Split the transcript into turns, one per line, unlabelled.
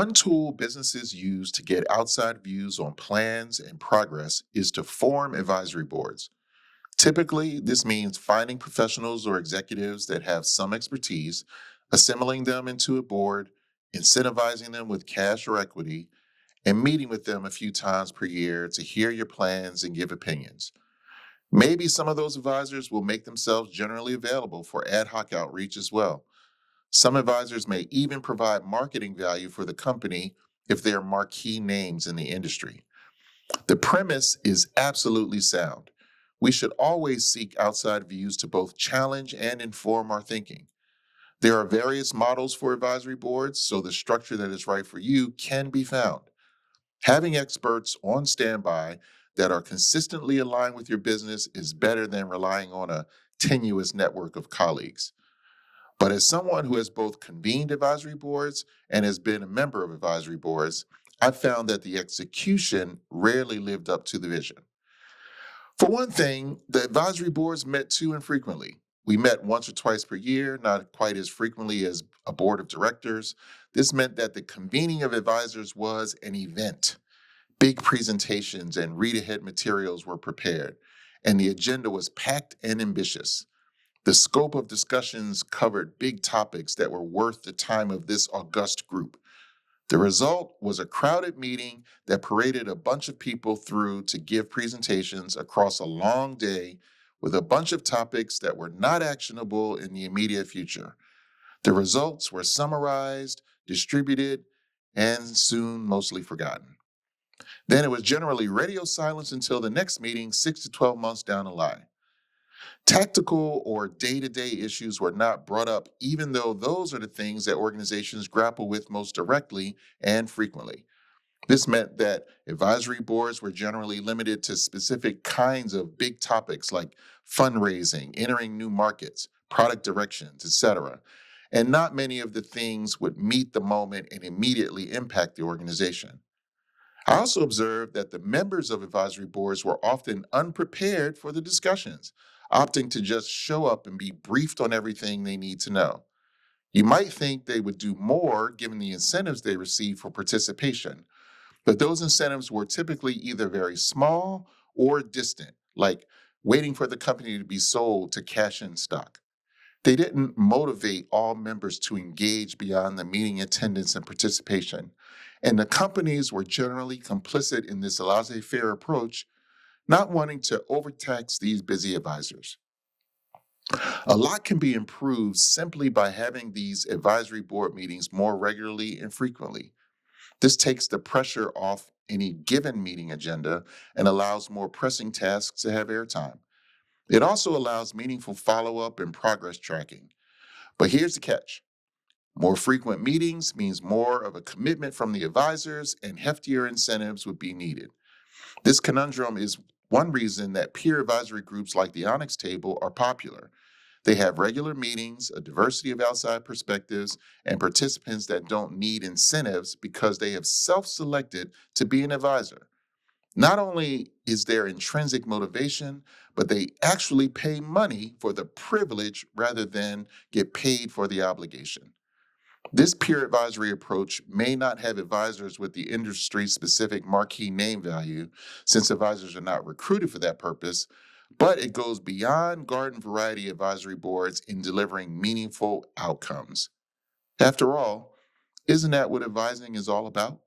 One tool businesses use to get outside views on plans and progress is to form advisory boards. Typically, this means finding professionals or executives that have some expertise, assembling them into a board, incentivizing them with cash or equity, and meeting with them a few times per year to hear your plans and give opinions. Maybe some of those advisors will make themselves generally available for ad hoc outreach as well. Some advisors may even provide marketing value for the company if they are marquee names in the industry. The premise is absolutely sound. We should always seek outside views to both challenge and inform our thinking. There are various models for advisory boards, so the structure that is right for you can be found. Having experts on standby that are consistently aligned with your business is better than relying on a tenuous network of colleagues. But as someone who has both convened advisory boards and has been a member of advisory boards, I've found that the execution rarely lived up to the vision. For one thing, the advisory boards met too infrequently. We met once or twice per year, not quite as frequently as a board of directors. This meant that the convening of advisors was an event. Big presentations and read ahead materials were prepared, and the agenda was packed and ambitious. The scope of discussions covered big topics that were worth the time of this august group. The result was a crowded meeting that paraded a bunch of people through to give presentations across a long day with a bunch of topics that were not actionable in the immediate future. The results were summarized, distributed, and soon mostly forgotten. Then it was generally radio silence until the next meeting 6 to 12 months down the line. Tactical or day to day issues were not brought up, even though those are the things that organizations grapple with most directly and frequently. This meant that advisory boards were generally limited to specific kinds of big topics like fundraising, entering new markets, product directions, etc. And not many of the things would meet the moment and immediately impact the organization. I also observed that the members of advisory boards were often unprepared for the discussions, opting to just show up and be briefed on everything they need to know. You might think they would do more given the incentives they receive for participation, but those incentives were typically either very small or distant, like waiting for the company to be sold to cash in stock. They didn't motivate all members to engage beyond the meeting attendance and participation, and the companies were generally complicit in this laissez-faire approach, not wanting to overtax these busy advisors. A lot can be improved simply by having these advisory board meetings more regularly and frequently. This takes the pressure off any given meeting agenda and allows more pressing tasks to have airtime. It also allows meaningful follow up and progress tracking. But here's the catch: more frequent meetings means more of a commitment from the advisors, and heftier incentives would be needed. This conundrum is one reason that peer advisory groups like the Onyx Table are popular. They have regular meetings, a diversity of outside perspectives, and participants that don't need incentives because they have self selected to be an advisor. Not only is there intrinsic motivation, but they actually pay money for the privilege rather than get paid for the obligation. This peer advisory approach may not have advisors with the industry specific marquee name value, since advisors are not recruited for that purpose, but it goes beyond garden variety advisory boards in delivering meaningful outcomes. After all, isn't that what advising is all about?